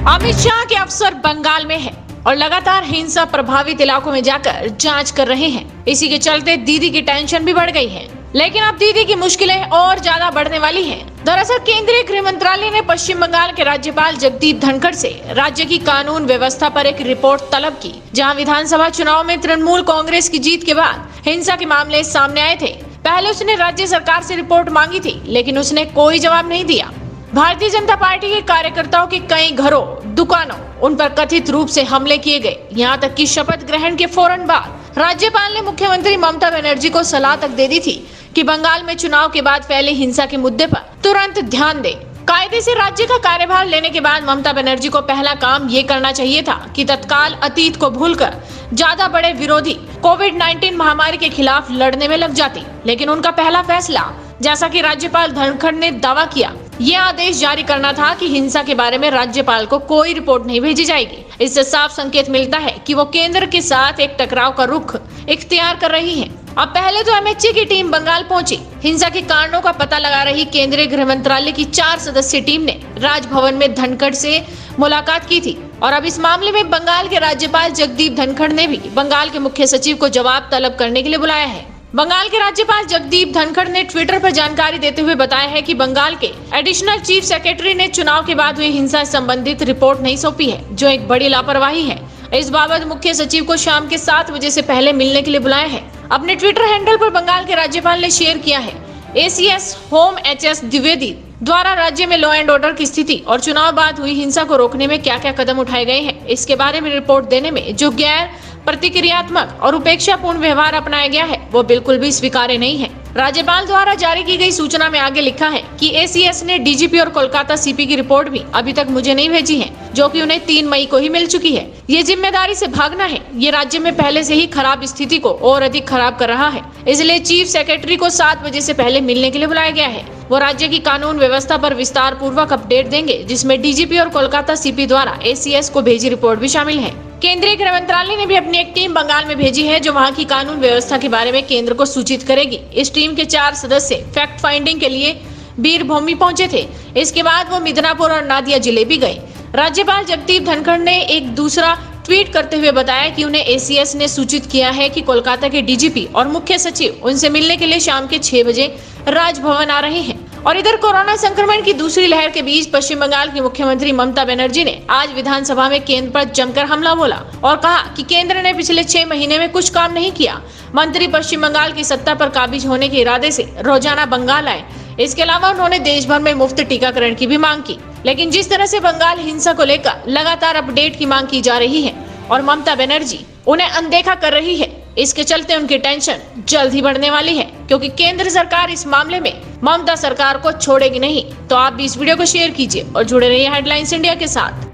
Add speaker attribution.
Speaker 1: अमित शाह के अफसर बंगाल में है और लगातार हिंसा प्रभावित इलाकों में जाकर जांच कर रहे हैं। इसी के चलते दीदी की टेंशन भी बढ़ गई है, लेकिन अब दीदी की मुश्किलें और ज्यादा बढ़ने वाली हैं। दरअसल केंद्रीय गृह मंत्रालय ने पश्चिम बंगाल के राज्यपाल जगदीप धनखड़ से राज्य की कानून व्यवस्था पर एक रिपोर्ट तलब की, जहां विधानसभा चुनाव में तृणमूल कांग्रेस की जीत के बाद हिंसा के मामले सामने आए थे। पहले उसने राज्य सरकार से रिपोर्ट मांगी थी, लेकिन उसने कोई जवाब नहीं दिया। भारतीय जनता पार्टी के कार्यकर्ताओं के कई घरों, दुकानों, उन पर कथित रूप से हमले किए गए। यहाँ तक कि शपथ ग्रहण के फौरन बाद राज्यपाल ने मुख्यमंत्री ममता बनर्जी को सलाह तक दे दी थी कि बंगाल में चुनाव के बाद फैले हिंसा के मुद्दे पर तुरंत ध्यान दे। कायदे से राज्य का कार्यभार लेने के बाद ममता बनर्जी को पहला काम ये करना चाहिए था कि तत्काल अतीत को भूलकर ज्यादा बड़े विरोधी कोविड-19 महामारी के खिलाफ लड़ने में लग जाती। लेकिन उनका पहला फैसला, जैसा कि राज्यपाल धनखड़ ने दावा किया, ये आदेश जारी करना था कि हिंसा के बारे में राज्यपाल को कोई रिपोर्ट नहीं भेजी जाएगी। इससे साफ संकेत मिलता है कि वो केंद्र के साथ एक टकराव का रुख इख्तियार कर रही है। अब पहले तो एमएचए की टीम बंगाल पहुंची। हिंसा के कारणों का पता लगा रही केंद्रीय गृह मंत्रालय की 4 सदस्यीय टीम ने राजभवन में धनखड़ से मुलाकात की थी और अब इस मामले में बंगाल के राज्यपाल जगदीप धनखड़ ने भी बंगाल के मुख्य सचिव को जवाब तलब करने के लिए बुलाया है। बंगाल के राज्यपाल जगदीप धनखड़ ने ट्विटर पर जानकारी देते हुए बताया है कि बंगाल के एडिशनल चीफ सेक्रेटरी ने चुनाव के बाद हुई हिंसा से संबंधित रिपोर्ट नहीं सौंपी है, जो एक बड़ी लापरवाही है। इस बाबत मुख्य सचिव को शाम के 7 बजे से पहले मिलने के लिए बुलाया है। अपने ट्विटर हैंडल पर बंगाल के राज्यपाल ने शेयर किया है, एसीएस होम एचएस द्विवेदी द्वारा राज्य में लॉ एंड ऑर्डर की स्थिति और चुनाव बाद हुई हिंसा को रोकने में क्या क्या कदम उठाए गए हैं, इसके बारे में रिपोर्ट देने में जो गैर प्रतिक्रियात्मक और उपेक्षापूर्ण व्यवहार अपनाया गया है, वो बिल्कुल भी स्वीकार्य नहीं है। राज्यपाल द्वारा जारी की गई सूचना में आगे लिखा है कि एसीएस ने डीजीपी और कोलकाता सीपी की रिपोर्ट भी अभी तक मुझे नहीं भेजी है, जो कि उन्हें 3 मई को ही मिल चुकी है। ये जिम्मेदारी से भागना है। ये राज्य में पहले से ही खराब स्थिति को और अधिक खराब कर रहा है। इसलिए चीफ सेक्रेटरी को 7 बजे से पहले मिलने के लिए बुलाया गया है। वो राज्य की कानून व्यवस्था पर विस्तार पूर्वक अपडेट देंगे, जिसमें डीजीपी और कोलकाता सीपी द्वारा एसीएस को भेजी रिपोर्ट भी शामिल है। केंद्रीय गृह मंत्रालय ने भी अपनी एक टीम बंगाल में भेजी है, जो वहां की कानून व्यवस्था के बारे में केंद्र को सूचित करेगी। इस टीम के 4 सदस्य फैक्ट फाइंडिंग के लिए बीरभूमि पहुंचे थे। इसके बाद वो मिदनापुर और नादिया जिले भी गए। राज्यपाल जगदीप धनखड़ ने एक दूसरा ट्वीट करते हुए बताया कि उन्हें एसीएस ने सूचित किया है कि कोलकाता के डीजीपी और मुख्य सचिव उनसे मिलने के लिए शाम के 6 बजे राजभवन आ रहे हैं। और इधर कोरोना संक्रमण की दूसरी लहर के बीच पश्चिम बंगाल की मुख्यमंत्री ममता बनर्जी ने आज विधानसभा में केंद्र पर जमकर हमला बोला और कहा कि केंद्र ने पिछले 6 महीने में कुछ काम नहीं किया। मंत्री पश्चिम बंगाल की सत्ता पर काबिज होने के इरादे से रोजाना बंगाल आए। इसके अलावा उन्होंने देश भर में मुफ्त टीकाकरण की भी मांग की। लेकिन जिस तरह से बंगाल हिंसा को लेकर लगातार अपडेट की मांग की जा रही है और ममता बनर्जी उन्हें अनदेखा कर रही है, इसके चलते उनकी टेंशन जल्द ही बढ़ने वाली है, क्योंकि केंद्र सरकार इस मामले में ममता सरकार को छोड़ेगी नहीं। तो आप भी इस वीडियो को शेयर कीजिए और जुड़े रहिए हेडलाइंस इंडिया के साथ।